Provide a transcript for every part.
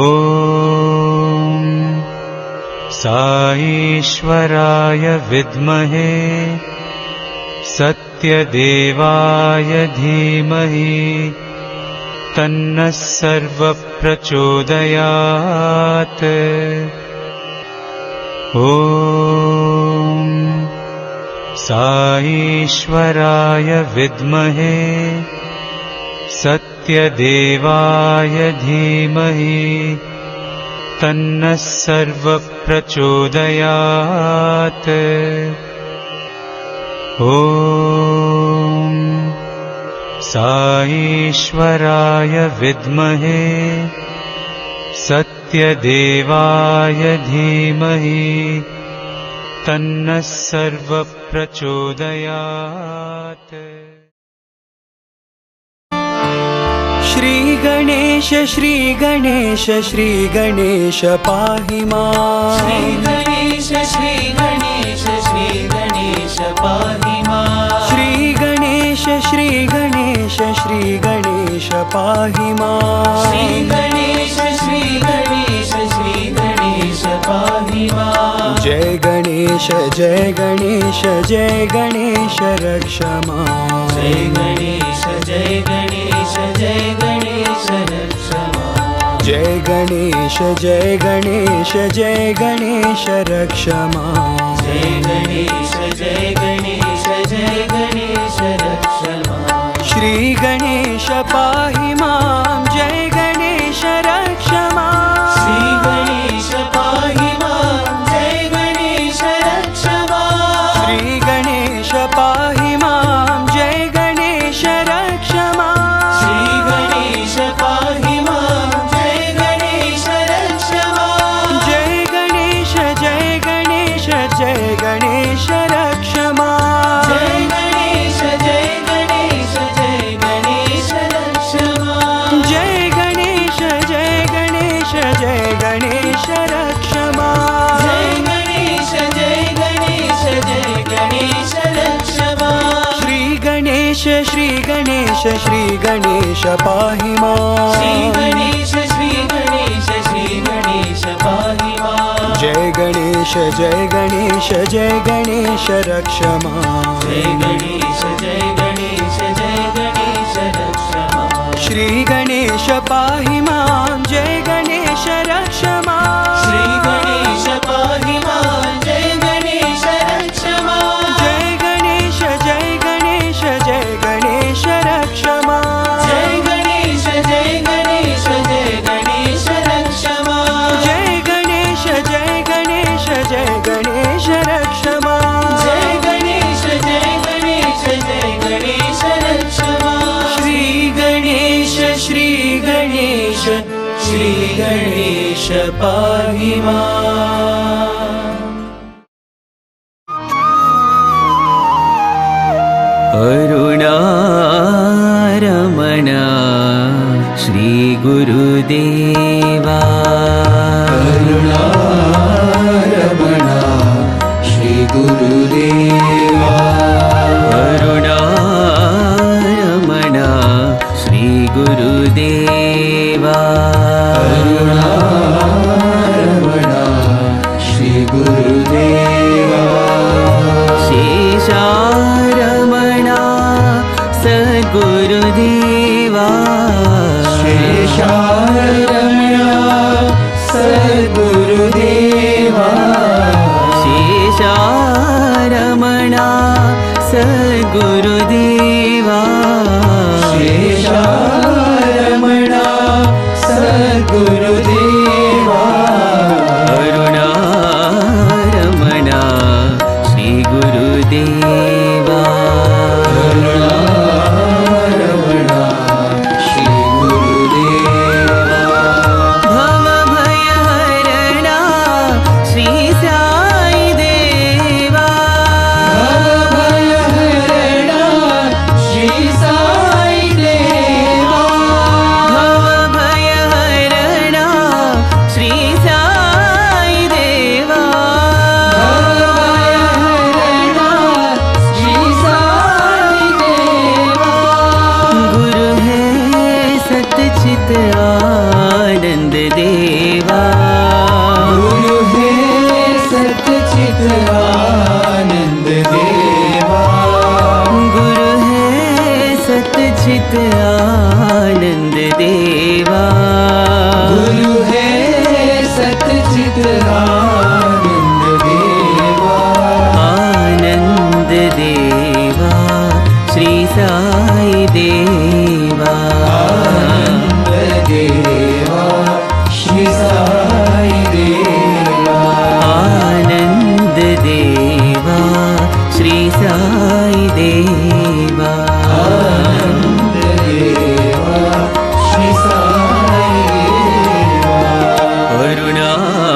ॐ साईश्वराय विद्महे सत्यदेवाय धीमहि तन्नः सर्वः प्रचोदयात्। ॐ साईश्वराय विद्महे सत्यदेवाय धीमहि तन्नः सर्वः प्रचोदयात्। ॐ साईश्वराय विद्महे सत्यदेवाय धीमहि तन्नः सर्वः प्रचोदयात्। श्री गणेश श्री गणेश श्री गणेश पाहि मां। श्री गणेश श्री गणेश श्री गणेश पाहि मां। श्री गणेश श्री गणेश श्री गणेश पाहि मां। श्री गणेश श्री गणेश श्री गणेश पाहि मां। जय गणेश जय गणेश जय गणेश रक्ष मां। जय गणेश जय गणेश जय गणेश रक्ष मां। जय गणेश जय गणेश जय गणेश रक्ष मां। जय गणेश जय गणेश जय गणेश रक्ष मां। श्री गणेश पाहि मां। जय गणेश रक्ष मां। श्री गणेश पाहि मां। जय गणेश रक्ष मां। श्री गणेश पाहि मां। जय गणेश रक्ष मां। श्री गणेश पाहि मां। जय गणेश रक्ष मां। जय गणेश जय गणेश जय गणेश रक्ष मां। जय गणेश जय गणेश जय गणेश रक्ष मां। जय गणेश जय गणेश जय गणेश रक्ष मां। जय गणेश जय गणेश जय गणेश रक्ष मां। श्री गणेश श्री गणेश श्री गणेश पाहि मां। श्री गणेश श्री गणेश श्री गणेश पाहि मां। जय गणेश जय गणेश जय गणेश रक्ष मां। जय गणेश जय गणेश जय गणेश रक्ष मां। श्री गणेश पाहि मां। जय गणेश रक्ष मां। श्री गणेश पाहि मां। जय गणेश रक्ष मां। जय गणेश जय गणेश जय गणेश रक्ष मां। जय गणेश जय गणेश जय गणेश रक्ष मां। जय गणेश जय गणेश जय गणेश रक्ष मां। जय गणेश जय गणेश जय गणेश रक्ष मां। श्री गणेश श्री गणेश श्री गणेश पाहि मां। अरुणारमणा श्री गुरुदेवा। अरुणारमणा श्री गुरुदेवा। अरुणारमणा श्री गुरुदेवा। अरुणारमणा श्री गुरुदेवा। शेषारमणा सद्गुरुदेवा। शेषारमणा सद्गुरुदेवा। शेषारमणा सद्गुरुदेवा। शेषारमणा सद्गुरुदेवा। अरुणारमणा श्री गुरुदेवा। अरुणारमणा श्री गुरुदेवा। भवभयहरणा श्री साई देवा। भवभयहरणा श्री साई देवा। भवभयहरणा श्री साई देवा। भवभयहरणा श्री साई देवा। गुरु है सतचित आनंद देवा। साई देवा आनंद देवा श्री साई देवा आनंद देवा श्री साई देवा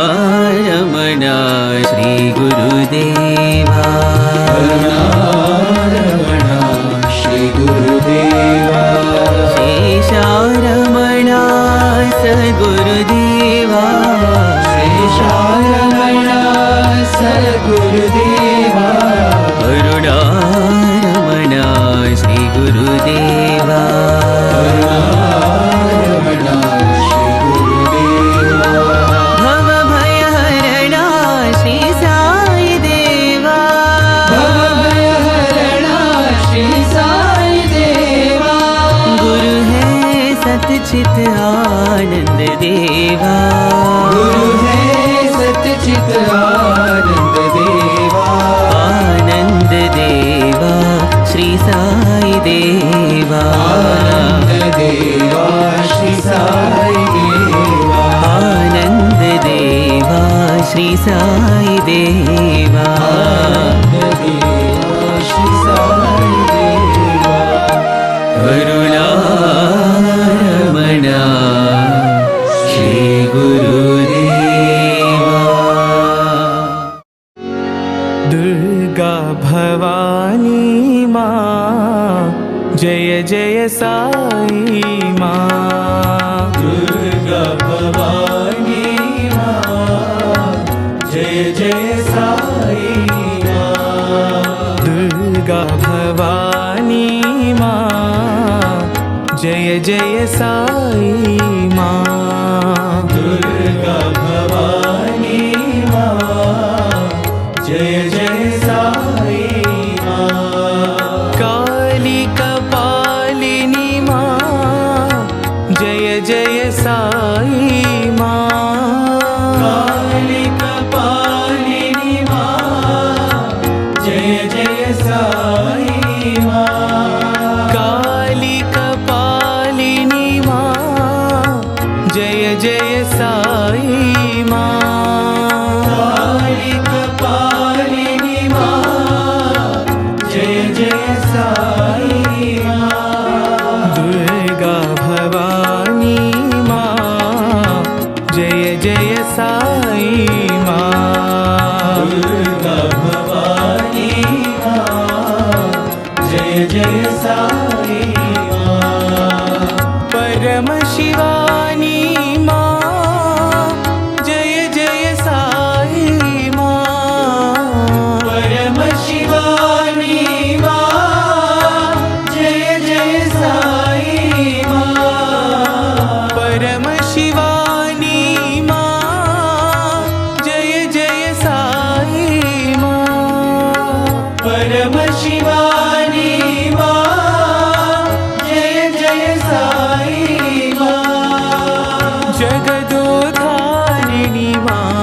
करुणारमणा श्री गुरुदेवा करुणारमणा श्री गुरुदेवा शेषारमणा सद्गुरुदेवा शेषारमणा सद्गुरुदेवा करुणारमणा श्री गुरुदेवा करुणारमणा श्री गुरुदेवा भवभयहरणा श्री साई देवा भवभयहरणा श्री साई देवा गुरु है सतचित आनंद देवा गुरु है सतचित आनंद देवा आनंद देवा श्री साई देवा आनंद देवा श्री साई देवा आनंद देवा श्री साई देवा आनंद देवा श्री साई देवा करुणारमणा श्री गुरुदेवा दुर्गा भवानी माँ जय जय साई माँ दुर्गा भवानी माँ जय जय साई माँ दुर्गा भवानी माँ जय जय साई माँ दुर्गा भवानी माँ जय जय साई माँ काली कपालिनी माँ जय जय साई माँ काली कपालिनी माँ जय जय साई माँ काली कपालिनी माँ जय जय साई माँ काली कपालिनी माँ जय जय साई माँ दुर्गा भवानी माँ जय जय साई माँ दुर्गा भवानी माँ जय जय साई माँ परम शिवानी माँ जय जय साई माँ परम शिवानी माँ जय जय साई माँ परम शिवानी माँ जय जय साई माँ परम शिवानी माँ जय जय साई माँ जगदोधारिणी माँ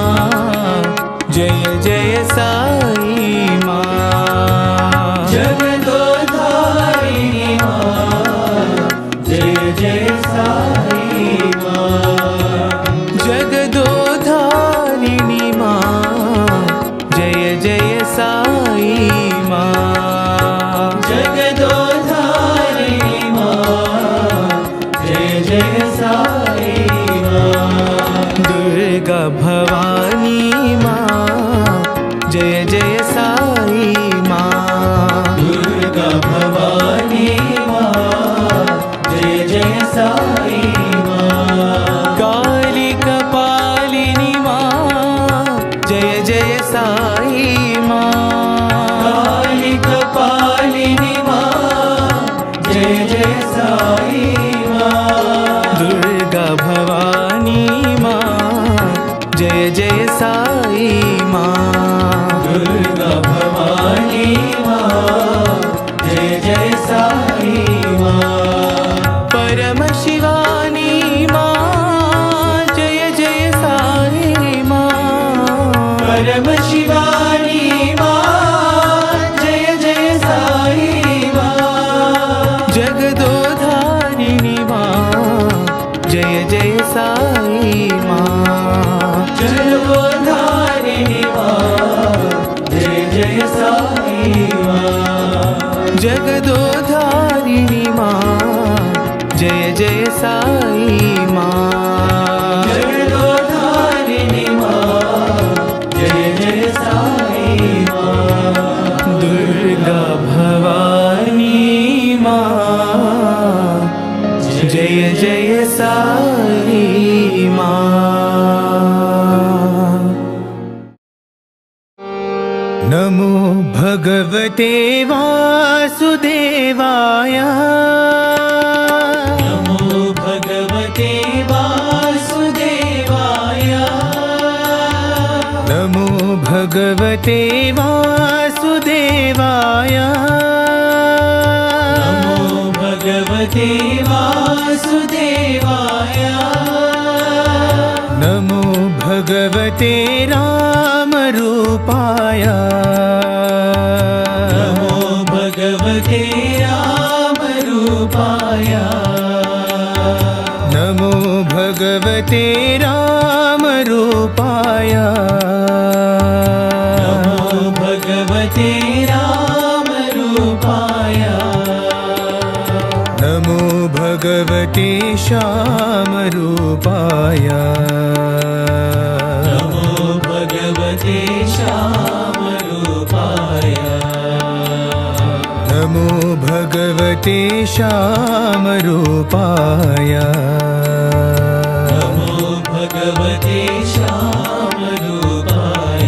जय जय साई माँ जगदोधारिणी माँ जय जय साई माँ जगदोधारिणी माँ जय जय साई माँ जगदोधारिणी माँ जय जय साई माँ दुर्गा भवानी माँ जय जय साई माँ दुर्गा भवानी माँ जय जय साई माँ काली कपालिनी माँ जय जय साई माँ काली कपालिनी माँ जय जय साई माँ दुर्गा भवानी माँ जय जय साई माँ दुर्गा भवानी माँ जय जय साई माँ परम शिवानी माँ जय जय साई माँ परम शिवानी माँ जय जय साई माँ जगदोधारिणी माँ जय जय साई माँ जगदोधारिणी माँ जय जय साई माँ। जगदोधारिणी माँ जय जय साई माँ। दुर्गा भवानी माँ जय जय साई माँ। नमो भगवते वासुदेवाय। नमो भगवते वासुदेवाय। नमो भगवते वासुदेवाय। नमो भगवते वासुदेवाय। नमो भगवते रामरूपाय। नमो भगवते रामरूपाय। नमो भगवते रामरूपाय। नमो भगवते रामरूपाय। नमो भगवते श्यामरूपाय। नमो भगवते श्यामरूपाय। नमो भगवते श्यामरूपाय। नमो भगवते श्यामरूपाय।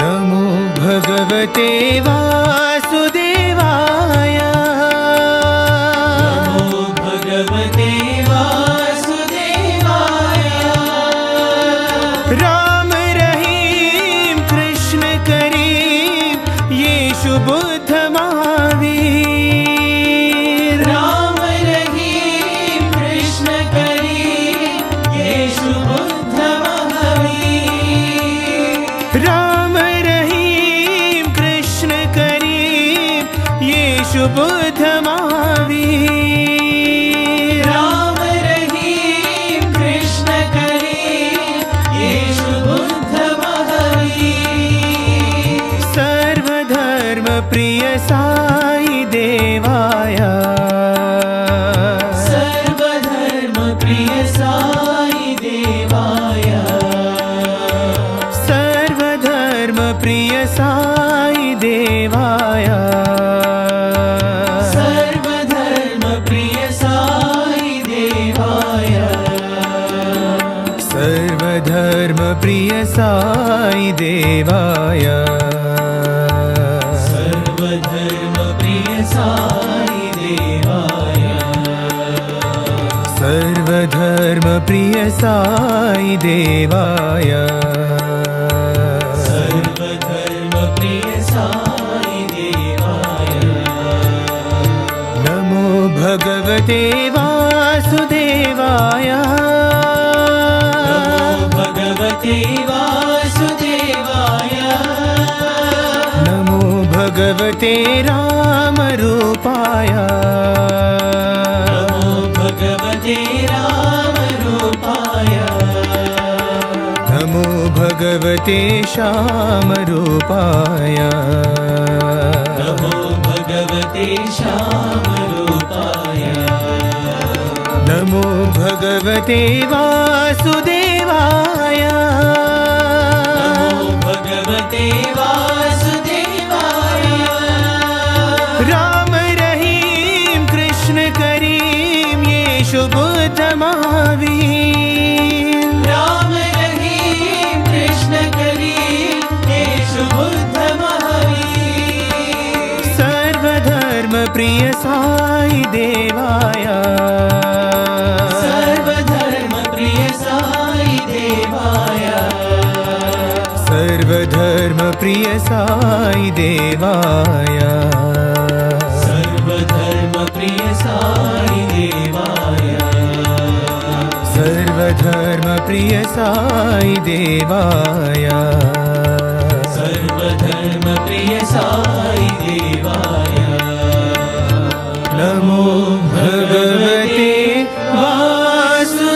नमो भगवते वासुदेवाय। नमो भगवते वासुदेवाय। राम रहीम कृष्ण करीम येशु बुद्ध महावीर। राम रहीम कृष्ण करीम येशु बुद्ध महावीर। राम रहीम कृष्ण करीम येशु बुद्ध महावीर। राम रहीम कृष्ण करीम येशु बुद्ध महावीर। सर्वधर्म प्रिय साई देवाय। सर्वधर्म प्रिय साई देवाय। सर्वधर्म प्रिय साई देवाय। सर्वधर्म प्रिय साई देवाय। सर्वधर्म प्रिय साई देवाय। सर्वधर्म प्रिय साई देवाय। सर्वधर्म प्रिय साई देवाय। सर्वधर्म प्रिय साई देवाय। नमो भगवते वासुदेवाय। नमो भगवते वासुदेवाय। नमो भगवते रामरूपाय। नमो भगवते रामरूपाय। नमो भगवते श्यामरूपाय। नमो भगवते श्यामरूपाय। नमो भगवते वासुदेवाय। नमो भगवते वासुदेवाय। राम रहीम कृष्ण करीम येशु बुद्ध महावीर। राम रहीम कृष्ण करीम येशु बुद्ध महावीर। सर्वधर्म प्रिय साई देवाय। सर्वधर्म प्रिय साई देवाय। सर्वधर्म प्रिय साई देवाय। सर्वधर्म प्रिय साई देवाय। सर्वधर्म प्रिय साई देवाय। सर्वधर्म प्रिय साई देवाय। नमो भगवते वासुदेवाय।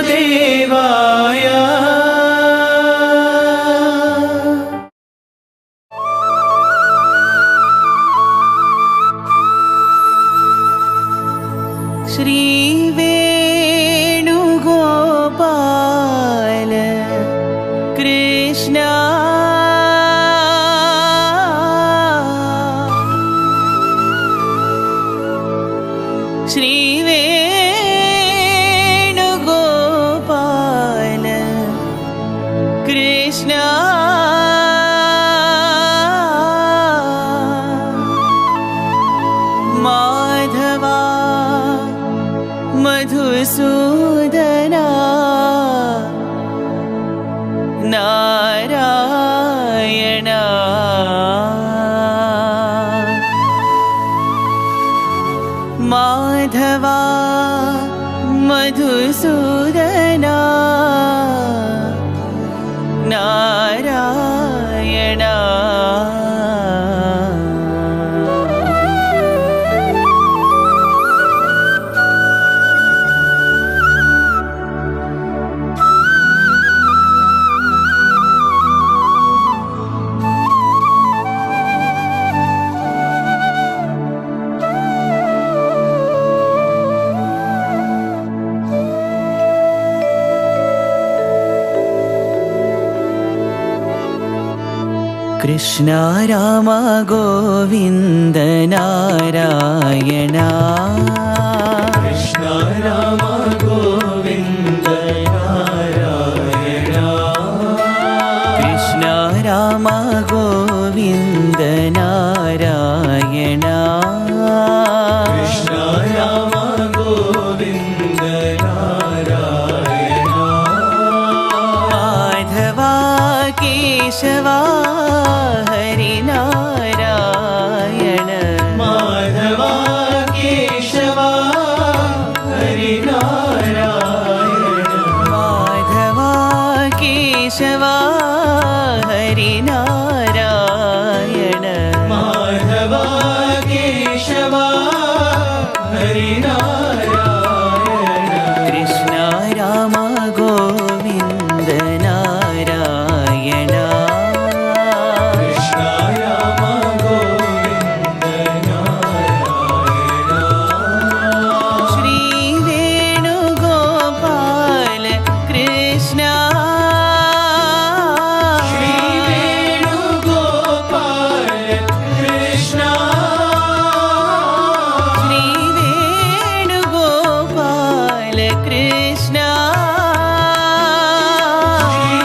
कृष्ण राम गोविन्द नारायण कृष्ण राम गोविन्द नारायण कृष्ण राम गोविन्द नारायण कृष्ण राम गोविन्द नारायण माधवा केशवा हरिनारायण माधवा केशवा हरिनारायण माधवा केशवा हरिनारायण माधवा केशवा हरिनारायण कृष्ण राम गोविन्द नारायण कृष्ण राम गोविन्द नारायण श्री वेणुगोपाल कृष्ण श्री वेणुगोपाल कृष्ण श्री वेणुगोपाल कृष्ण श्री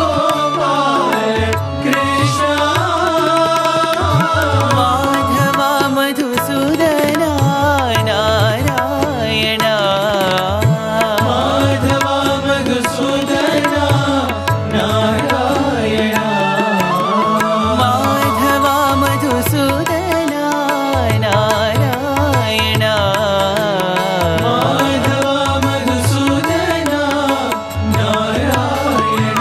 वेणुगोपाल कृष्ण माधवा मधुसूदना नारायण माधवा मधुसूदना नारायण माधवा मधुसूदना नारायण माधवा मधुसूदना नारायण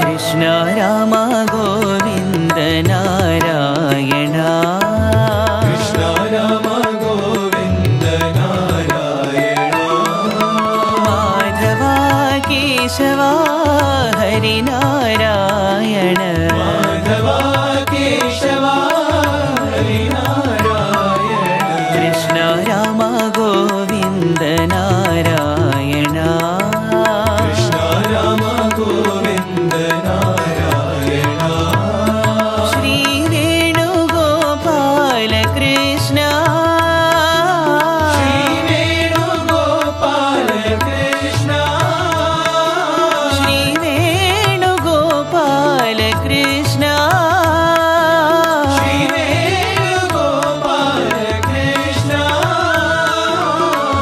कृष्ण राम गोविन्द नारायण कृष्ण राम गोविन्द नारायण माधवा केशवा हरिनारायण माधवा केशवा हरिनारायण कृष्ण राम गोविन्द नारायण कृष्ण राम गोविन्द नारायण श्री वेणुगोपाल कृष्ण श्री वेणुगोपाल कृष्ण श्री वेणुगोपाल कृष्ण श्री वेणुगोपाल कृष्ण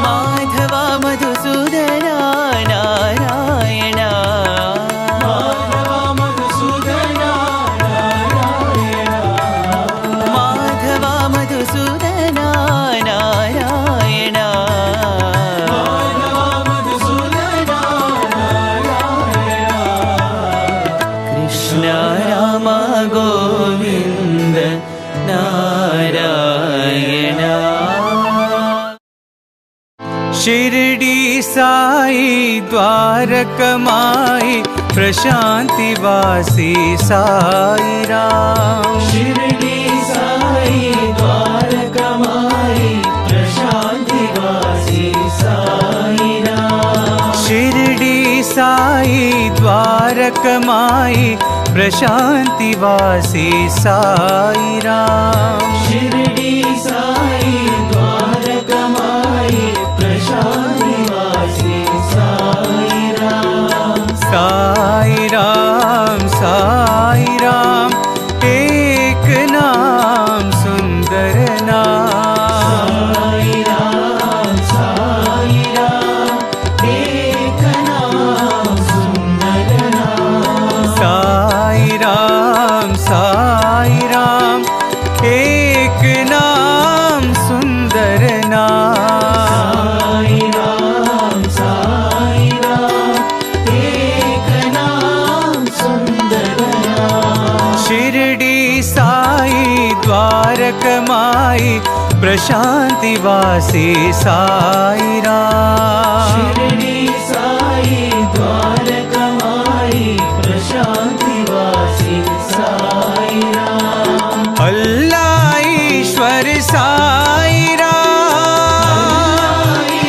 माधवा मधुसूदना नारायण माधवा मधुसूदना नारायण माधवा मधुसूदना नारायण माधवा मधुसूदना नारायण कृष्ण राम गोविन्द नारायण शिरडी साई द्वारकमाई प्रशान्तिवासी साई राम शिरडी साई द्वारकमाई प्रशान्तिवासी साई राम शिरडी साई द्वारकमाई प्रशान्तिवासी साई राम शिरडी साई द्वारकमाई प्रशान्तिवासी साई राम साई राम साई राम एक नाम सुंदर नाम साई राम एक नाम सुंदर नाम साई राम एक नाम सुंदर नाम साई राम एक नाम सुंदर नाम शिरडी साई द्वारकमाई प्रशान्तिवासी साई राम शिरडी साई द्वारकमाई प्रशान्तिवासी साई राम अल्लाह ईश्वर साई राम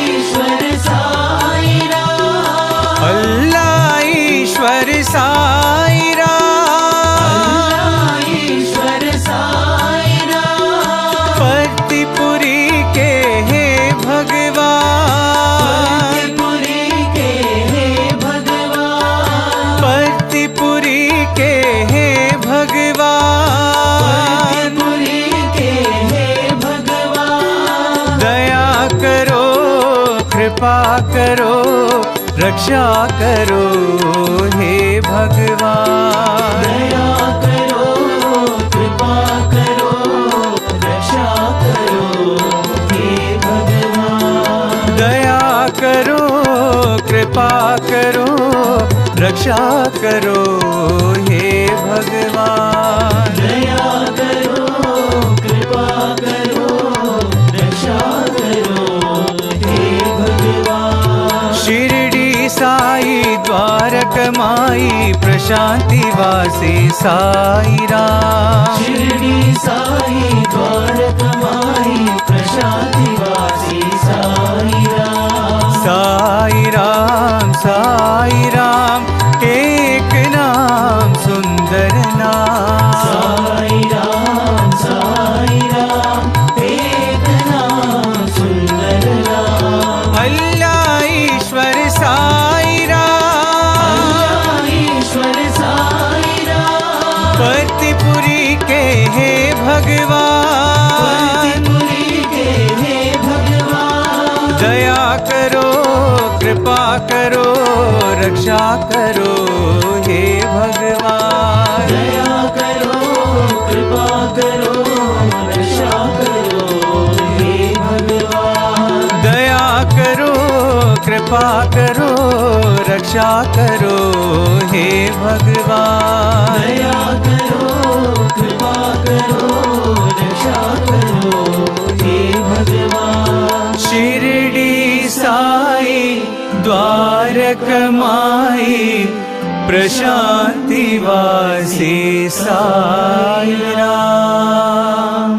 ईश्वर साई राम अल्लाह ईश्वर साई राम कृपा करो रक्षा करो हे भगवान। दया करो कृपा करो रक्षा करो हे भगवान। दया करो कृपा करो रक्षा करो हे भगवान। दया करो कृपा करो रक्षा करो हे भगवान। शिरडी साई द्वारक माई प्रशांति वासी साई राम। शिरडी साई द्वारक माई प्रशांति वासी साई राम। साई राम साई राम एक नाम सुंदर नाम। साई राम एक नाम सुंदर नाम। अल्लाह ईश्वर साई राम। ईश्वर साई राम। परतिपुरी के हे भगवान। परतिपुरी के हे भगवान। दया करो कृपा करो रक्षा करो हे भगवान। दया करो कृपा करो रक्षा करो हे भगवान। दया करो कृपा करो रक्षा करो हे भगवान। दया करो कृपा करो रक्षा करो हे भगवान। शिरडी साई द्वारक माई प्रशांति वासी साई राम।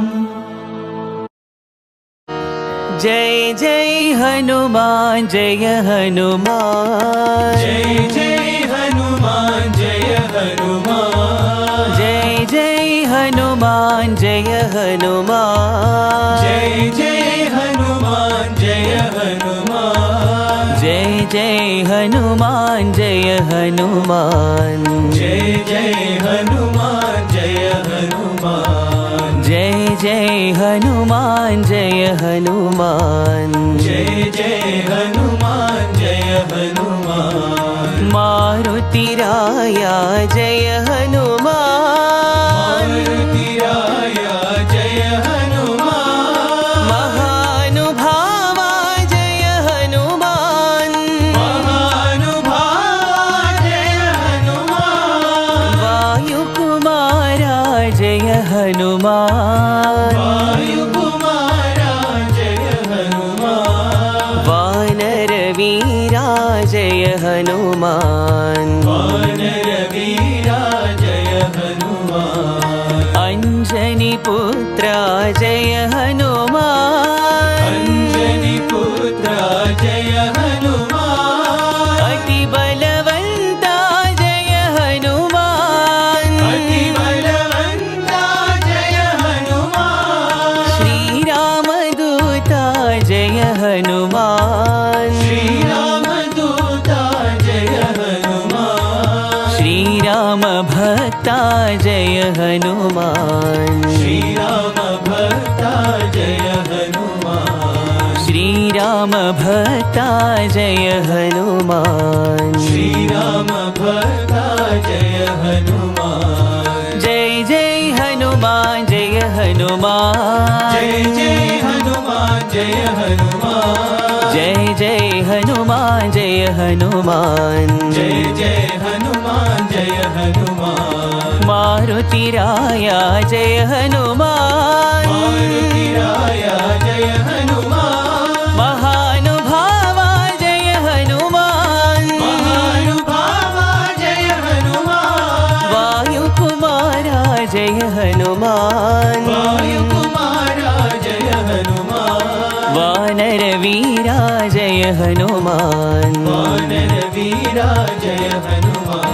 जय जय हनुमान जय हनुमान। जय जय हनुमान जय हनुमान। जय जय हनुमान जय हनुमान। जय जय हनुमान जय हनुमान। जय जय हनुमान जय हनुमान। जय जय हनुमान जय हनुमान। जय जय हनुमान जय हनुमान। जय जय हनुमान जय हनुमान। मारुति राया जय हनुमान। मारुति राया जय हनुमान। महानुभावा जय हनुमान। महानुभावा जय हनुमान। वायुकुमारा जय हनुमान। वायुकुमारा जय हनुमान। वानरवीरा जय हनुमान। वानरवीरा जय हनुमान। अंजनी पुत्रा जय हनुमान। अंजनी पुत्रा जय हनुमान। अति बलवंता जय हनुमान। अति बलवंता जय हनुमान। श्री रामदूता जय हनुमान। श्री रामदूता जय हनुमान। श्री राम भक्ता जय हनुमान। श्री राम भक्ता जय हनुमान। श्री राम भक्ता जय हनुमान। श्री राम भक्ता जय हनुमान। जय जय हनुमान जय हनुमान। जय जय हनुमान जय हनुमान। जय जय हनुमान जय हनुमान। जय जय हनुमान जय हनुमान। मारुति राया जय हनुमान। मारुति राया जय हनुमान। महानुभावा जय हनुमान। महानुभावा जय हनुमान। वायुकुमारा जय हनुमान। वायुकुमारा जय हनुमान। वानरवीरा जय हनुमान। वानरवीरा जय हनुमान।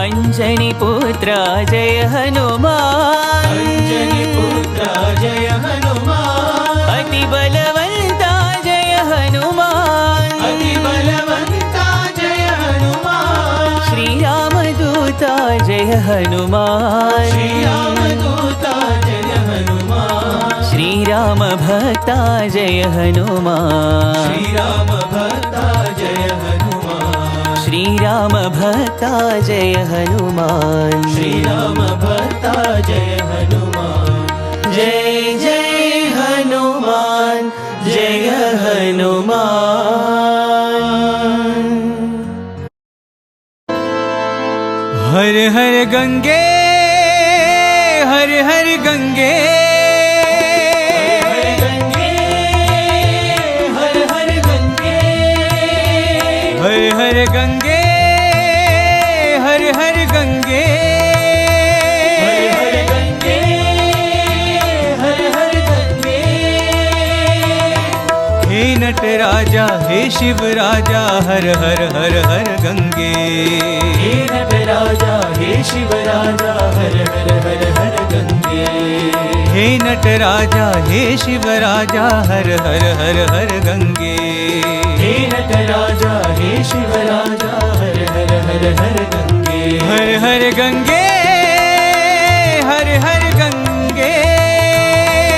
अंजनी पुत्रा जय हनुमान। अंजनी पुत्रा जय हनुमान। अति बलवंता जय हनुमान। अति बलवंता जय हनुमान। श्री रामदूता जय हनुमान। श्री रामदूता जय हनुमान। श्री राम राम भक्ता जय हनुमान, श्री राम भक्ता जय हनुमान, श्री राम भक्ता जय हनुमान, श्री राम भक्ता जय हनुमान। जय जय हनुमान, जय हनुमान। हर हर गंगे हर हर गंगे, हर हर गंगे, हर हर गंगे, हर हर गंगे, हर हर गंगे, हर हर गंगे। हे नट राजा हे शिव राजा हर हर हर हर गंगे, हे नट राजा हे शिव राजा हर हर हर हर गंगे, हे नट राजा हे शिव राजा हर हर हर हर गंगे, हे नट राजा हे शिव राजा हर हर हर हर गंगे, हर हर गंगे, हर हर गंगे,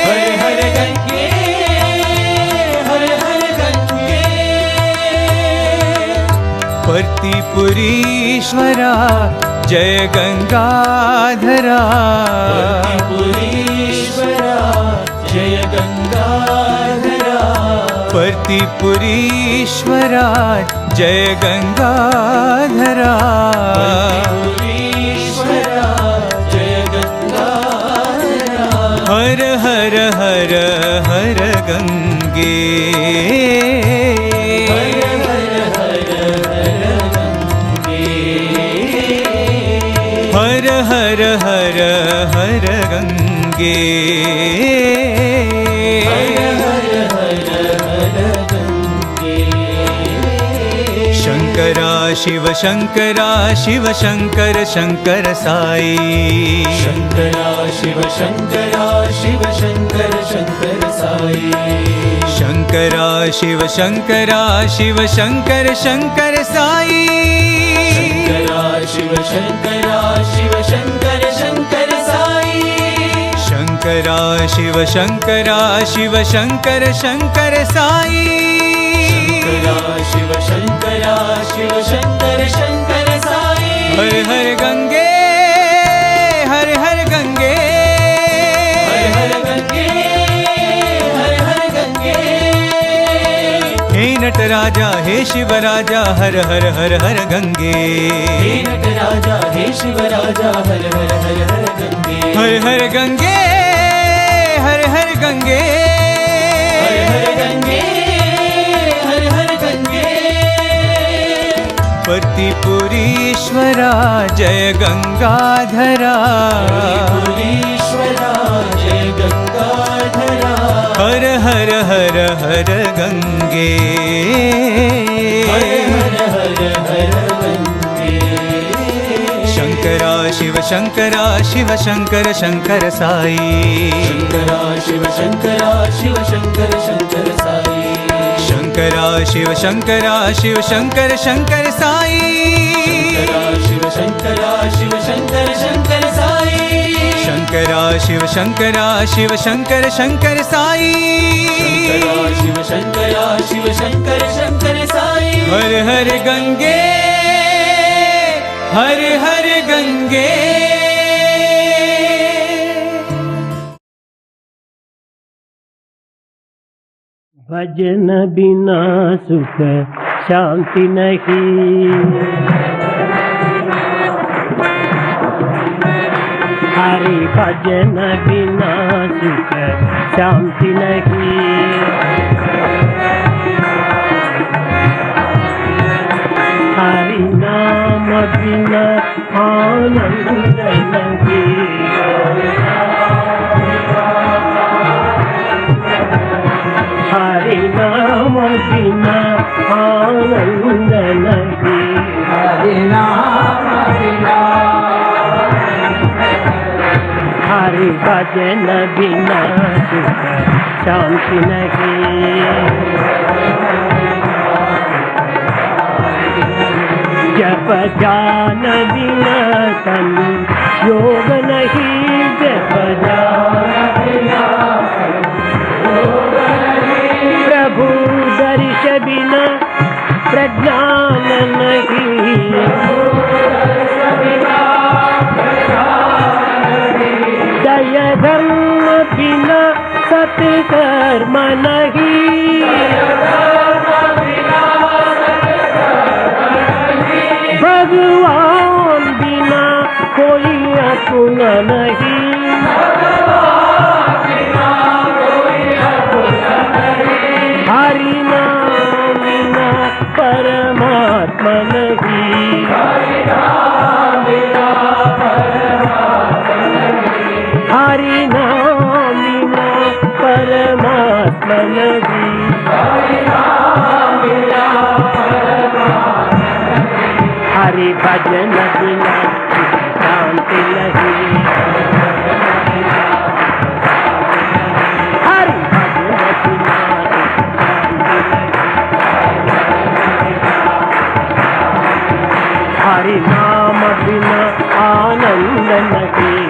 हर हर गंगे, हर हर गंगे। पर्तिपुरीश्वरा जय गंगाधरा, पर्तिपुरीश्वरा जय गंगाधरा, पर्तिपुरीश्वरा जय गंगाधरा, पर्तिपुरीश्वरा जय गंगाधरा। हर हर हर हर गंगे, हर हर हर हर गंगे, हर हर हर हर गंगे, हर हर हर हर गंगे। शंकरा शिव शंकरा शिव शंकर शंकर साई, शंकरा शिव शंकरा शिव शंकर शंकर साई, शंकरा शिव शंकरा शिव शंकर शंकर साई, शंकरा शिव शंकरा शिव शंकर शंकर साई, शंकरा शिव शंकरा शिव शंकर शंकर साई, शंकरा शिव शंकरा शिव शंकर शंकर साई। हर हर गंगे हर हर गंगे, हर हर गंगे, हर हर गंगे। हे नट राजा हे शिव राजा हर हर हर हर गंगे, हे नट राजा हे शिव राजा हर हर हर हर गंगे, हर हर गंगे, हर हर गंगे, हर हर गंगे, हर हर गंगे। पर्तिपुरीश्वरा जय गंगाधरा, पर्तिपुरीश्वरा जय गंगाधरा, हर हर हर हर गंगे, हर हर हर हर गंगे। शंकरा शिव शंकरा शिव शंकर शंकर साई, शंकरा शिव शंकरा शिव शंकर शंकर साई, शंकरा शिव शंकरा शिव शंकर शंकर साई, शंकरा शिव शंकरा शिव शंकर शंकर साई, शंकरा शिव शंकरा शिव शंकर शंकर साई, शंकरा शिव शंकरा शिव शंकर शंकर साई। हर हर गंगे हर हर गंगे। भजन बिना सुख शांति नहीं, हरि भजन बिना सुख शांति नहीं, हरि नाम बिना आनंद नहीं, हरि नाम बिना आनंद नहीं, हरि नाम बिना, हरि भजन बिना सुख शांति नहीं, जप जान बिना तन योग नहीं, जप जान बिना प्रज्ञान नहीं। दय धर्म बिना सत्कर्म नहीं। भगवान बिना कोई अपना नहीं। हरि नाम बिना परमात्मा नहीं। हरि नाम बिना परमात्मा नहीं। हरि भजन बिना शांति नहीं। हरि भजन बिना हरि नाम बिना आनंद नहीं।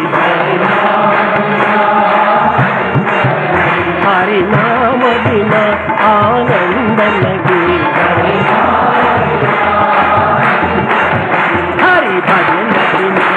हरि नाम बिना आनंद नहीं। हरि भजन बिना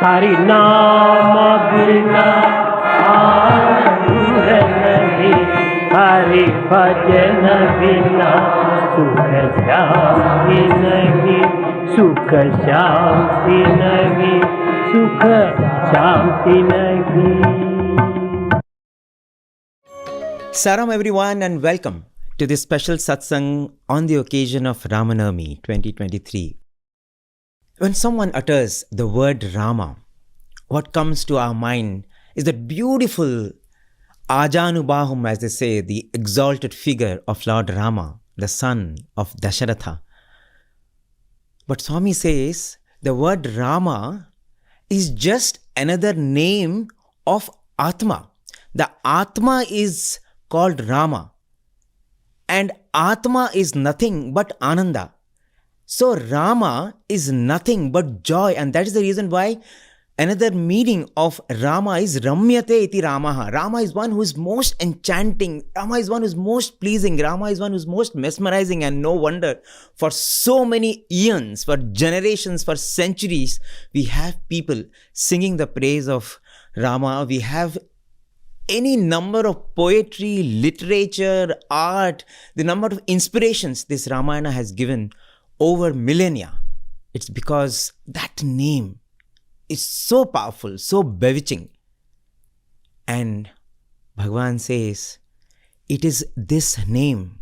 हरि नाम बिना आनंद नहीं। हरि भजन बिना सुख शांति नहीं। सुख शांति नहीं। सुख शांति नहीं। Salam everyone and welcome to this special satsang on the occasion of Ramanavami 2023. When someone utters the word Rama, what comes to our mind is that beautiful Ajanubahum, as they say, the exalted figure of Lord Rama, the son of Dasharatha. But Swami says the word Rama is just another name of Atma. The Atma is called Rama, and Atma is nothing but Ananda. So Rama is nothing but joy, and that is the reason why another meaning of Rama is Ramyate iti Ramaha. Rama is one who is most enchanting. Rama is one who is most pleasing. Rama is one who is most mesmerizing, and no wonder for so many eons, for generations, for centuries, we have people singing the praise of Rama. We have any number of poetry, literature, art, the number of inspirations this Ramayana has given over millennia. It's because that name is so powerful, so bewitching. And Bhagavan says, it is this name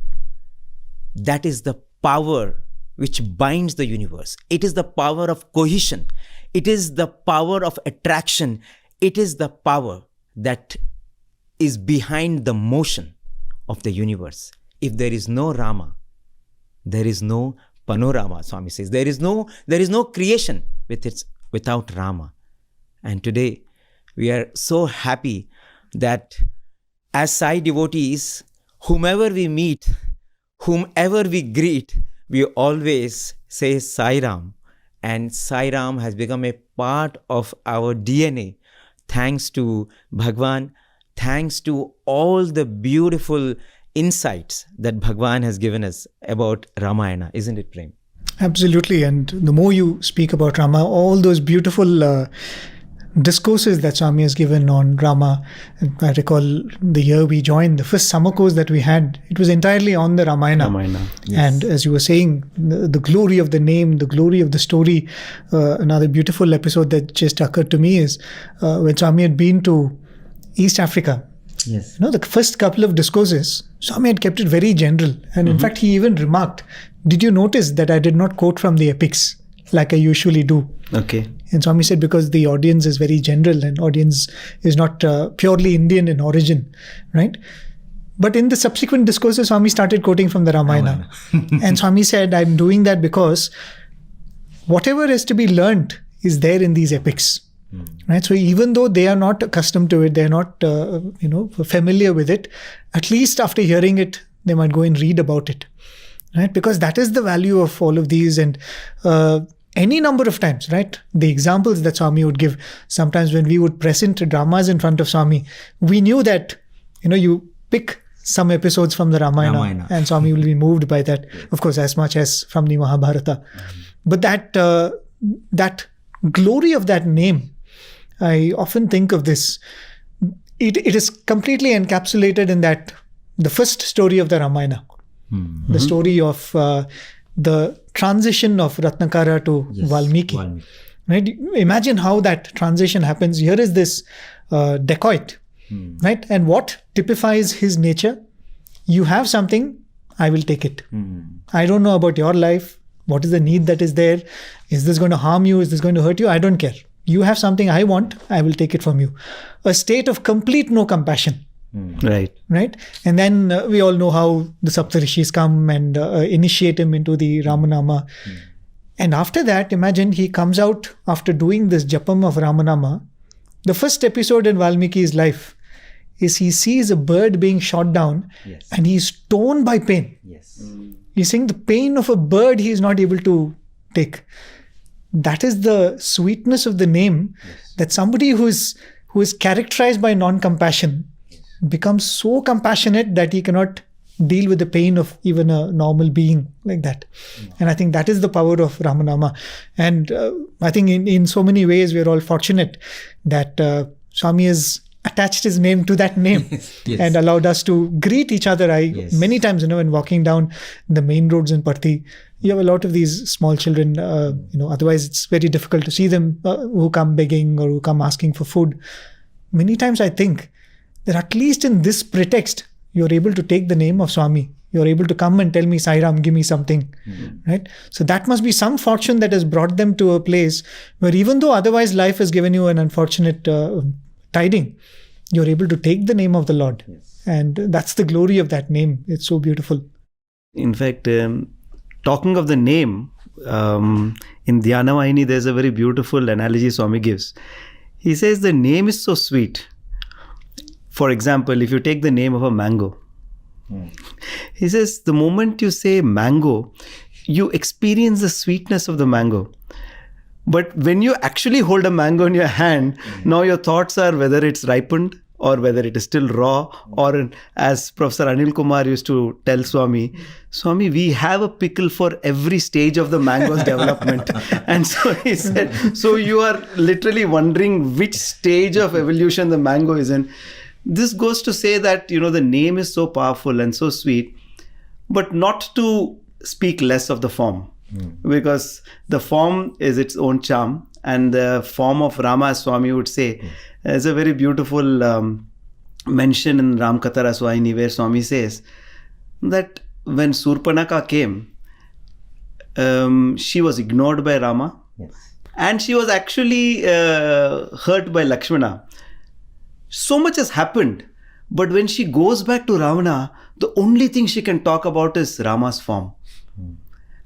that is the power which binds the universe. It is the power of cohesion. It is the power of attraction. It is the power that is behind the motion of the universe. If there is no Rama, there is no panorama, Swami says. There is no creation without Rama. And today we are so happy that as Sai devotees, whomever we meet, whomever we greet, we always say Sai Ram. And Sai Ram has become a part of our DNA. Thanks to Bhagwan, thanks to all the beautiful insights that Bhagwan has given us about Ramayana. Isn't it, Prem? Absolutely. And the more you speak about Rama, all those beautiful discourses that Swami has given on Rama. I recall the year we joined, the first summer course that we had, it was entirely on the Ramayana. Yes. And as you were saying, the glory of the name, the glory of the story. Another beautiful episode that just occurred to me is when Swami had been to East Africa. Yes. You know, the first couple of discourses, Swami had kept it very general. And in fact, he even remarked, did you notice that I did not quote from the epics like I usually do? Okay. And Swami said, because the audience is very general and audience is not purely Indian in origin, right? But in the subsequent discourses, Swami started quoting from the Ramayana. And Swami said, I'm doing that because whatever is to be learnt is there in these epics. Right? So even though they are not accustomed to it, they're not familiar with it, at least after hearing it, they might go and read about it. Right? Because that is the value of all of these. And any number of times, right? The examples that Swami would give, sometimes when we would present dramas in front of Swami, we knew that, you pick some episodes from the Ramayana. And Swami will be moved by that, of course, as much as from the Mahabharata. But that glory of that name, I often think of this. It is completely encapsulated in that, the first story of the Ramayana, the story of the transition of Ratnakara to Valmiki. Right? Imagine how that transition happens. Here is this dacoit, right? And what typifies his nature? You have something, I will take it. I don't know about your life. What is the need that is there? Is this going to harm you? Is this going to hurt you? I don't care. You have something I want, I will take it from you. A state of complete no compassion. Right. And then we all know how the Saptarishis come and initiate him into the Ramanama. And after that, imagine he comes out after doing this japam of Ramanama. The first episode in Valmiki's life is he sees a bird being shot down and he's torn by pain. He's saying the pain of a bird he is not able to take. That is the sweetness of the name, that somebody who is characterized by non-compassion becomes so compassionate that he cannot deal with the pain of even a normal being like that. And I think that is the power of Ramanama. And I think in so many ways we are all fortunate that Swami has attached his name to that name and allowed us to greet each other. Many times, when walking down the main roads in Parthi, you have a lot of these small children, otherwise it's very difficult to see them who come begging or who come asking for food. Many times I think that at least in this pretext, you're able to take the name of Swami. You're able to come and tell me, Sai Ram, give me something. Right? So that must be some fortune that has brought them to a place where even though otherwise life has given you an unfortunate tiding, you're able to take the name of the Lord. And that's the glory of that name. It's so beautiful. In fact, talking of the name, in Dhyana Vahini, there's a very beautiful analogy Swami gives. He says the name is so sweet. For example, if you take the name of a mango, he says the moment you say mango, you experience the sweetness of the mango. But when you actually hold a mango in your hand, now your thoughts are whether it's ripened or whether it is still raw, or as Professor Anil Kumar used to tell Swami, we have a pickle for every stage of the mango's development. And so he said, so you are literally wondering which stage of evolution the mango is in. This goes to say that, the name is so powerful and so sweet, but not to speak less of the form. Because the form is its own charm, and the form of Rama, as Swami would say, is a very beautiful mention in Ram Katha Raswahini, where Swami says that when Surpanaka came, she was ignored by Rama, and she was actually hurt by Lakshmana. So much has happened, but when she goes back to Ravana, the only thing she can talk about is Rama's form.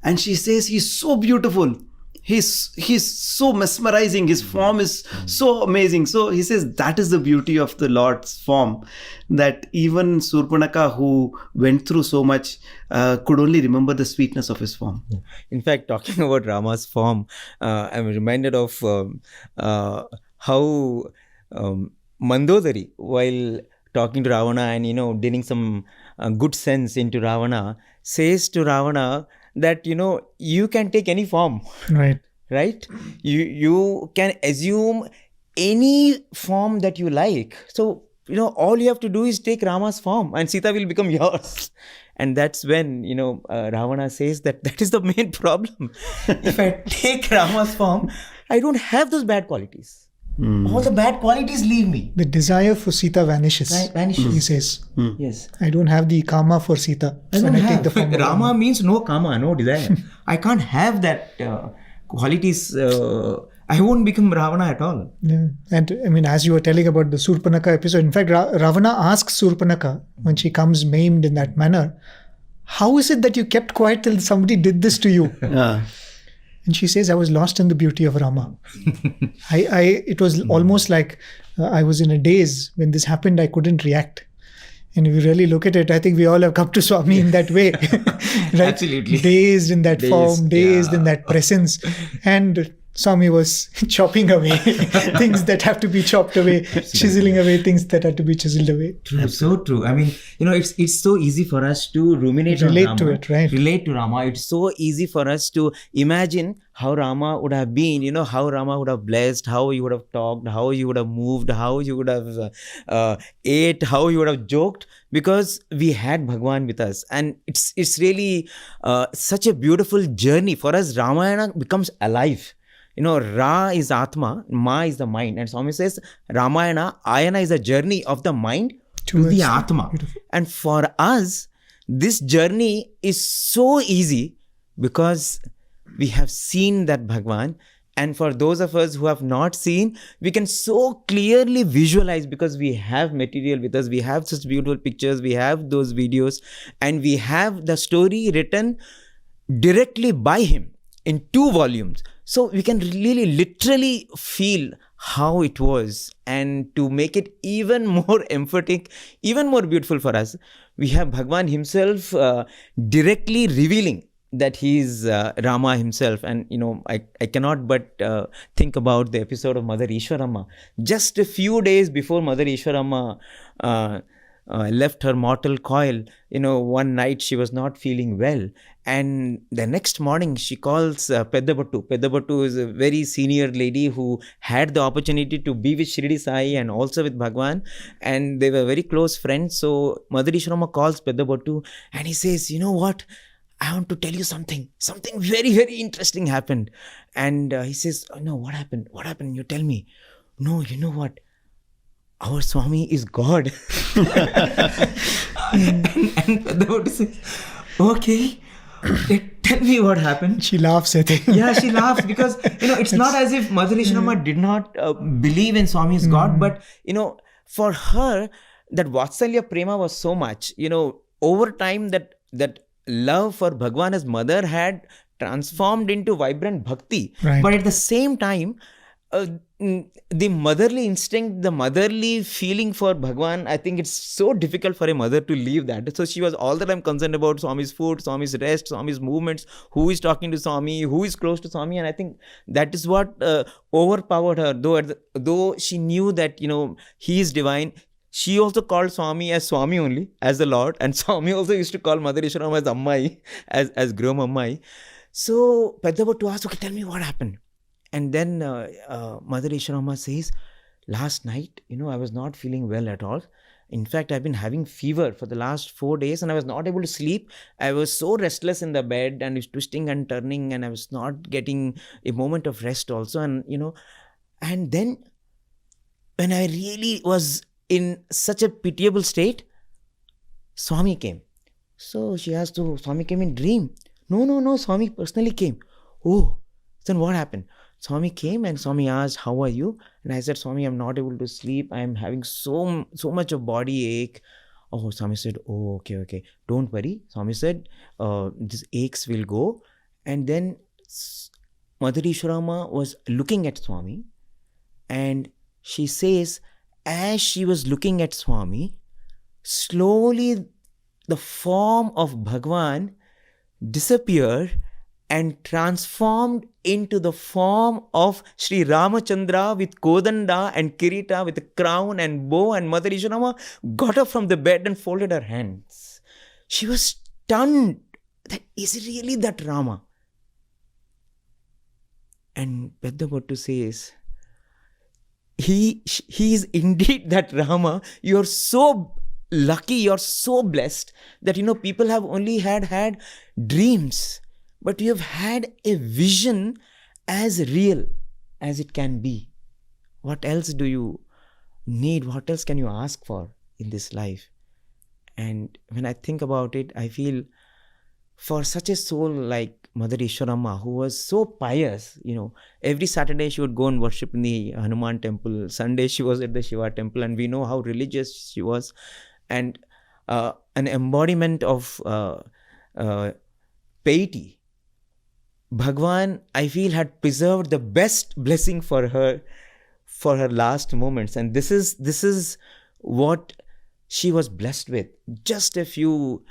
And she says, he's so beautiful. He's so mesmerizing. His form is so amazing. So he says that is the beauty of the Lord's form, that even Surpanaka, who went through so much, could only remember the sweetness of his form. In fact, talking about Rama's form, I'm reminded of how Mandodari, while talking to Ravana and, dealing some good sense into Ravana, says to Ravana that, you can take any form. Right? You can assume any form that you like. So, all you have to do is take Rama's form and Sita will become yours. And that's when, Ravana says that is the main problem. If I take Rama's form, I don't have those bad qualities. All the bad qualities leave me. The desire for Sita vanishes. He says. Yes. I don't have the kama for Sita when I take the form. Rama means no kama, no desire. I can't have that qualities I won't become Ravana at all. Yeah. And I mean, as you were telling about the Surpanaka episode, in fact, Ravana asks Surpanaka when she comes maimed in that manner, how is it that you kept quiet till somebody did this to you? And she says, I was lost in the beauty of Rama. It was almost like I was in a daze. When this happened, I couldn't react. And if you really look at it, I think we all have come to Swami in that way. Right? Absolutely. Dazed in that form, dazed in that presence. And Swami was chopping away things that have to be chopped away, chiseling away things that have to be chiseled away. True, so true. I mean, it's so easy for us to ruminate Relate on to Rama, it, right? Relate to Rama. It's so easy for us to imagine how Rama would have been, how Rama would have blessed, how he would have talked, how he would have moved, how he would have ate, how he would have joked, because we had Bhagwan with us. And it's really such a beautiful journey. For us, Ramayana becomes alive. Ra is Atma, Ma is the mind. And Swami says, Ramayana, Ayana is a journey of the mind to the Atma. Beautiful. And for us, this journey is so easy because we have seen that Bhagwan. And for those of us who have not seen, we can so clearly visualize because we have material with us. We have such beautiful pictures. We have those videos. And we have the story written directly by him in 2 volumes. So we can really literally feel how it was. And to make it even more emphatic, even more beautiful for us, we have Bhagwan himself directly revealing that he is Rama himself. And, I cannot but think about the episode of Mother Ishwaramma. Just a few days before Mother Ishwaramma left her mortal coil, one night she was not feeling well. And the next morning she calls Peddabattu. Peddabattu is a very senior lady who had the opportunity to be with Shirdi Sai and also with Bhagwan. And they were very close friends. So Mother Ishwaramma calls Peddabattu and he says, you know what? I want to tell you something. Something very, very interesting happened. And he says, oh, no, what happened? What happened? You tell me. No, you know what? Our Swami is God. and Peddabattu says, okay. Tell me what happened. She laughs, I think. Yeah, she laughs because, it's not as if Mother Ishwaramma did not believe in Swami as God, but, for her, that Vatsalya Prema was so much, over time that love for Bhagwan as mother had transformed into vibrant bhakti. Right. But at the same time, the motherly instinct, the motherly feeling for Bhagwan, I think it's so difficult for a mother to leave that. So she was all the time concerned about Swami's food, Swami's rest, Swami's movements, who is talking to Swami, who is close to Swami. And I think that is what overpowered her. Though she knew that, he is divine, she also called Swami as Swami only, as the Lord. And Swami also used to call Mother Ishwaramma as Ammai, as Grom Ammai. So Peddabattu asked, okay, tell me what happened. And then Mother Ishwaramma says, last night, I was not feeling well at all. In fact, I've been having fever for the last 4 days and I was not able to sleep. I was so restless in the bed and was twisting and turning and I was not getting a moment of rest also. And, and then when I really was in such a pitiable state, Swami came. So she asked, so Swami came in dream? No, Swami personally came. Oh, then what happened? Swami came and Swami asked, how are you? And I said, Swami, I'm not able to sleep. I'm having so much of body ache. Oh, Swami said, oh, okay. Don't worry. Swami said, these aches will go. And then Mother Ishwaramma was looking at Swami and she says, as she was looking at Swami, slowly the form of Bhagwan disappeared and transformed into the form of Sri Ramachandra with Kodanda and Kirita with a crown and bow, and Mother Ishwaramma got up from the bed and folded her hands. She was stunned. That is it really that Rama? And Peddabattu says, he is indeed that Rama. You're so lucky, you're so blessed that, people have only had dreams. But you have had a vision as real as it can be. What else do you need? What else can you ask for in this life? And when I think about it, I feel for such a soul like Mother Ishwaramma, who was so pious. Every Saturday she would go and worship in the Hanuman temple. Sunday she was at the Shiva temple, and we know how religious she was, and an embodiment of piety. Bhagwan, I feel, had preserved the best blessing for her last moments, and this is what she was blessed with just a few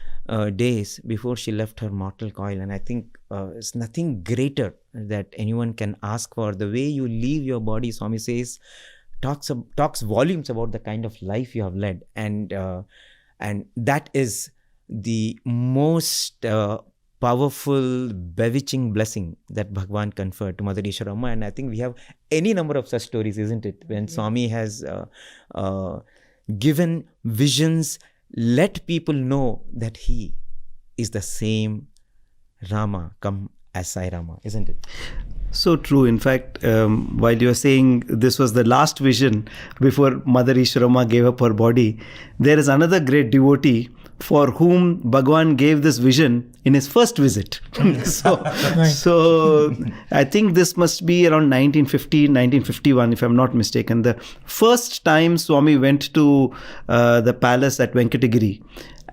days before she left her mortal coil. And I think it's nothing greater that anyone can ask for. The way you leave your body, Swami says, talks volumes about the kind of life you have led, and that is the most powerful, bewitching blessing that Bhagwan conferred to Mother Ishwaramma. And I think we have any number of such stories, isn't it? When Swami has given visions, let people know that he is the same Rama come as Sai Rama, isn't it? So true. In fact, while you were saying this was the last vision before Mother Ishwaramma gave up her body, there is another great devotee for whom Bhagwan gave this vision in his first visit. So I think this must be around 1950, 1951, if I'm not mistaken. The first time Swami went to the palace at Venkatagiri.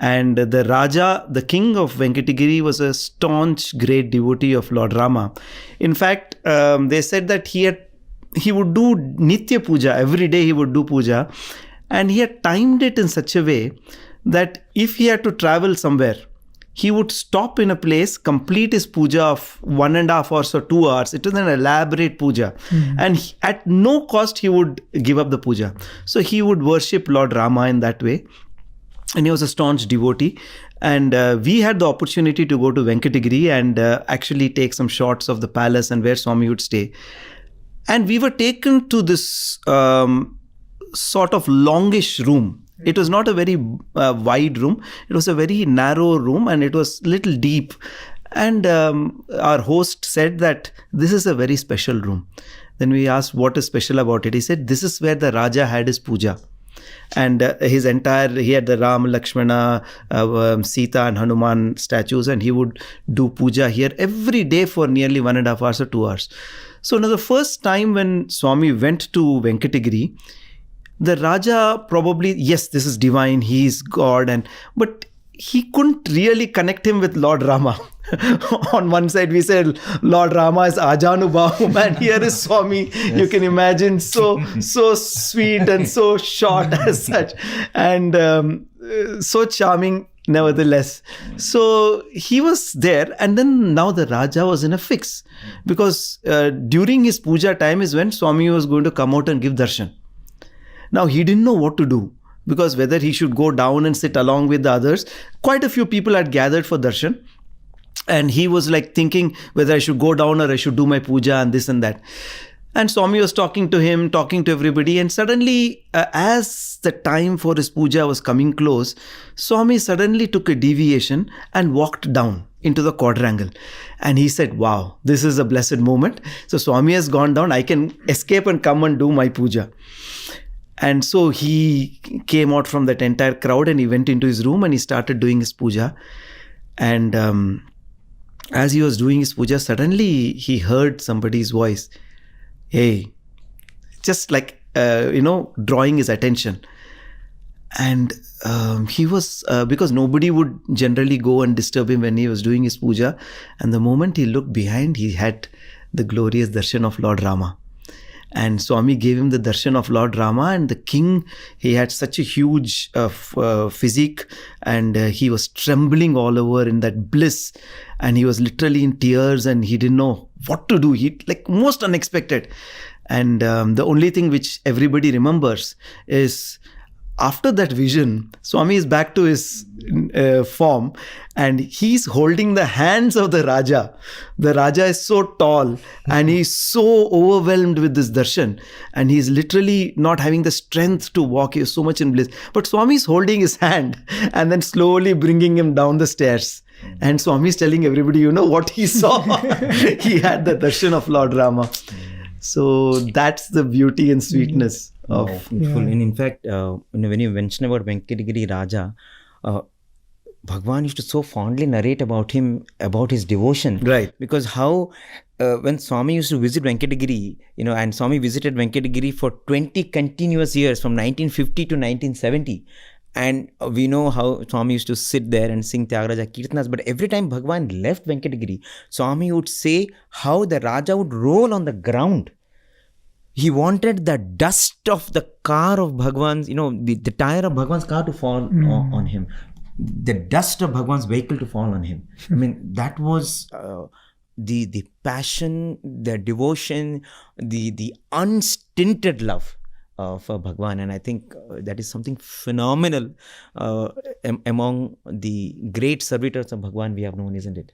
And the Raja, the king of Venkatagiri, was a staunch, great devotee of Lord Rama. In fact, they said that he would do Nitya Puja. Every day he would do puja. And he had timed it in such a way that if he had to travel somewhere, he would stop in a place, complete his puja of 1.5 hours or 2 hours. It was an elaborate puja. And at no cost he would give up the puja. So he would worship Lord Rama in that way. And he was a staunch devotee. And we had the opportunity to go to Venkatagiri and actually take some shots of the palace and where Swami would stay. And we were taken to this sort of longish room. It was not a very wide room. It was a very narrow room and it was little deep. And our host said that this is a very special room. Then we asked what is special about it. He said this is where the Raja had his puja. And he had the Rama, Lakshmana, Sita and Hanuman statues, and he would do puja here every day for nearly 1.5 hours or 2 hours. So now the first time when Swami went to Venkatagiri, the Raja probably, yes, this is divine, he is God, but he couldn't really connect him with Lord Rama. On one side we said Lord Rama is Ajanubham, and here is Swami. Yes. You can imagine so sweet and so short as such, and so charming nevertheless. So he was there, and then now the Raja was in a fix because during his puja time is when Swami was going to come out and give darshan. Now he didn't know what to do, because whether he should go down and sit along with the others. Quite a few people had gathered for darshan, and he was like thinking whether I should go down or I should do my puja and this and that. And Swami was talking to him, talking to everybody, and suddenly as the time for his puja was coming close, Swami suddenly took a deviation and walked down into the quadrangle. And he said, wow, this is a blessed moment. So Swami has gone down, I can escape and come and do my puja. And so he came out from that entire crowd and he went into his room and he started doing his puja. And as he was doing his puja, suddenly he heard somebody's voice. Hey, just like, drawing his attention. And he was, because nobody would generally go and disturb him when he was doing his puja. And the moment he looked behind, he had the glorious darshan of Lord Rama. And Swami gave him the darshan of Lord Rama, and the king, he had such a huge physique, and he was trembling all over in that bliss, and he was literally in tears and he didn't know what to do. He like most unexpected. And the only thing which everybody remembers is after that vision, Swami is back to his form and he's holding the hands of the Raja. The Raja is so tall and he's so overwhelmed with this darshan, and he's literally not having the strength to walk. He is so much in bliss. But Swami is holding his hand and then slowly bringing him down the stairs. And Swami is telling everybody, you know what he saw? He had the darshan of Lord Rama. So that's the beauty and sweetness of... Beautiful. And in fact, when you mention about Venkatagiri Raja, Bhagwan used to so fondly narrate about him, about his devotion. Right. Because how when Swami used to visit Venkatagiri, and Swami visited Venkatagiri for 20 continuous years from 1950 to 1970. And we know how Swami used to sit there and sing Tyagaraja Kirtanas. But every time Bhagwan left Venkatagiri, Swami would say how the Raja would roll on the ground. He wanted the dust of the car of Bhagwan's, the tire of Bhagwan's car to fall on him. The dust of Bhagwan's vehicle to fall on him. I mean, that was the passion, the devotion, the unstinted love for Bhagwan. And I think that is something phenomenal among the great servitors of Bhagwan we have known, isn't it?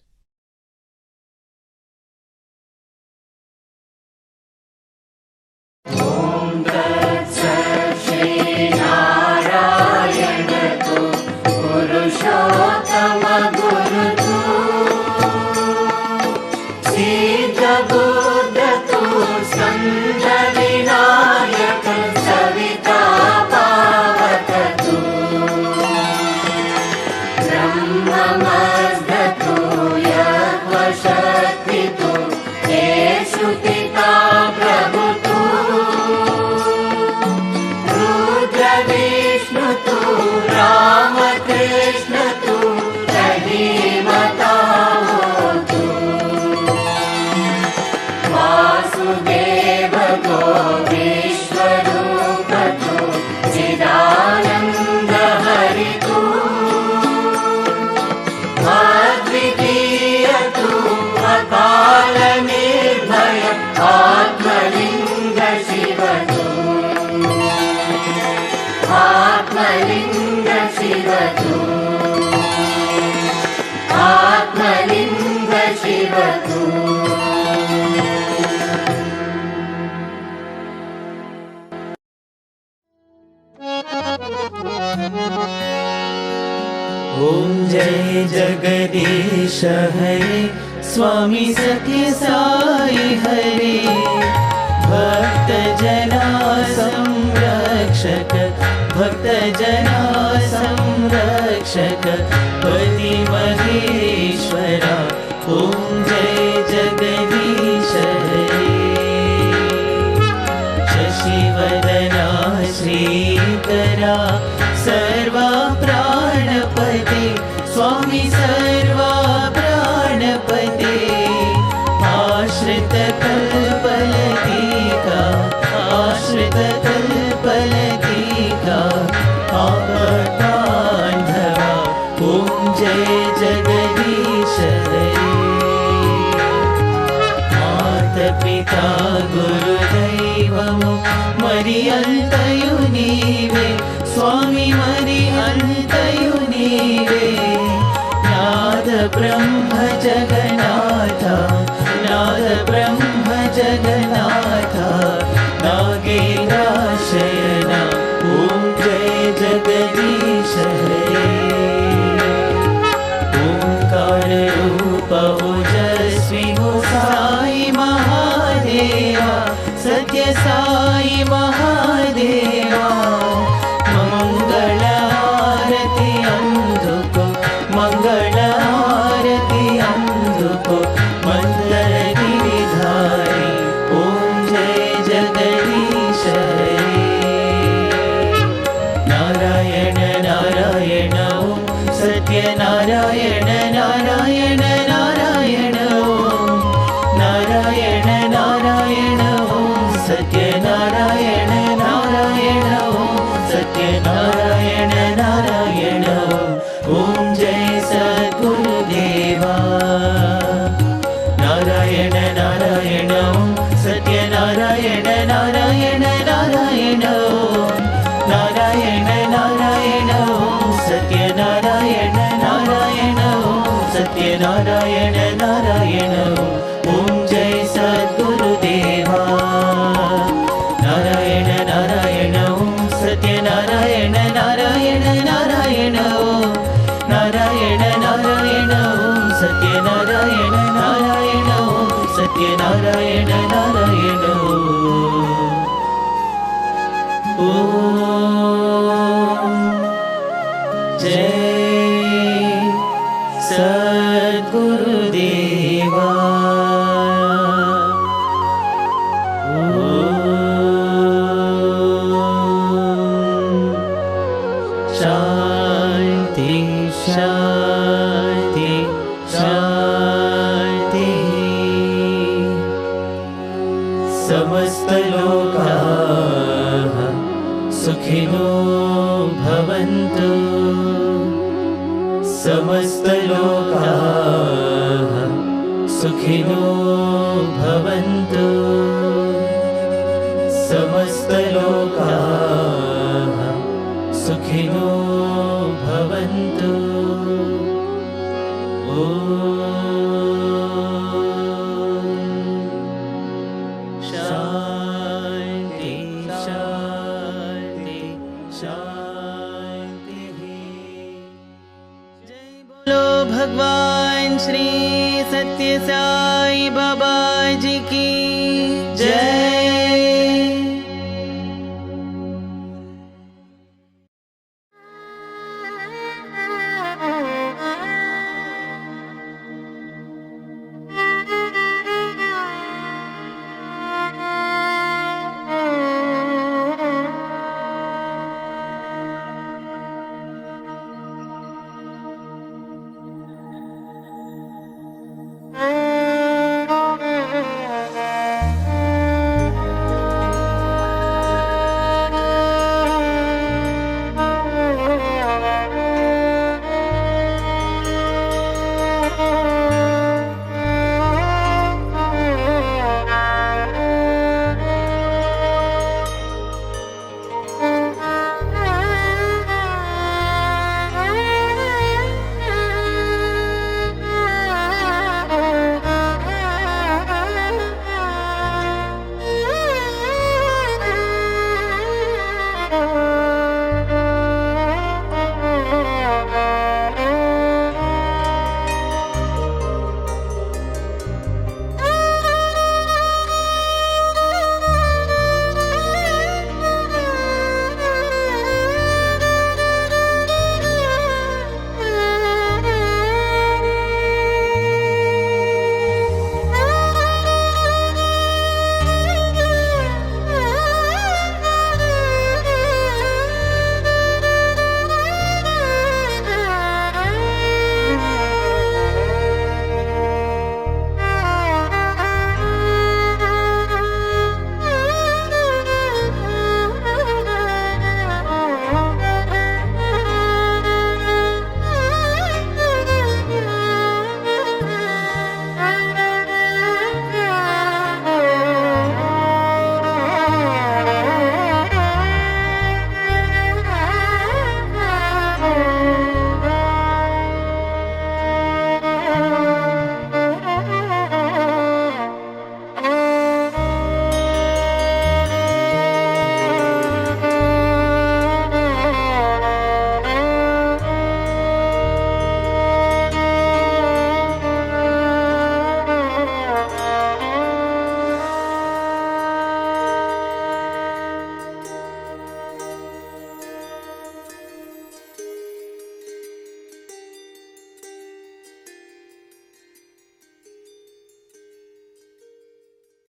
ॐ जय जगदीश हरे स्वामी सत्य साई हरे भक्त जना संरक्षक भक्त जना संरक्षक पति महेश्वरा ॐ जय जगदीश हरे शशिवदना श्रीकरा सर्वा प्राणपते स्वामी सर्वा प्राणपते आश्रित कल्पलतिका आश्रित कल्पलतिका आपदान्धवा ॐ जय जगदीश हरे मातपिता गुरुदैवमु मरियन्तयु नीवे स्वामी मरियन्तयु नीवे नाद ब्रह्म जगन्नाथ नाद ब्रह्म जगन्नाथ नागेन्द्राशयना ॐ जय जगदीश हरे ओंकार रूप ओजस्वी हो साई महादेवा सत्य साई महादेवा मंगल आरती अंधुको मंगल आरती अंधुको मंगल गिरिधारी ओम जय जगदीश हरे नारायण नारायण ओम सत्य नारायण नारायण नारायण ओम नारायण नारायण ओम सत्य नारायण नारायण ओम सत्य नारायण नारायण ओम जय सद्गुरुदेवा नारायण नारायण ओम सत्य नारायण नारायण नारायण ओम नारायण नारायण ओम सत्य नारायण नारायण ओम सत्य नारायण नारायण ओम जय सद्गुरुदेवा नारायण नारायण ओम सत्य नारायण नारायण नारायण ओम नारायण नारायण ओम सत्य नारायण नारायण ओम सत्य नारायण नारायण ओम जय समस्तलोकाः सुखिनो भवन्तु समस्तलोकाः सुखिनो भवन्तु समस्तलोकाः सुखिनो भवन्तु। ॐ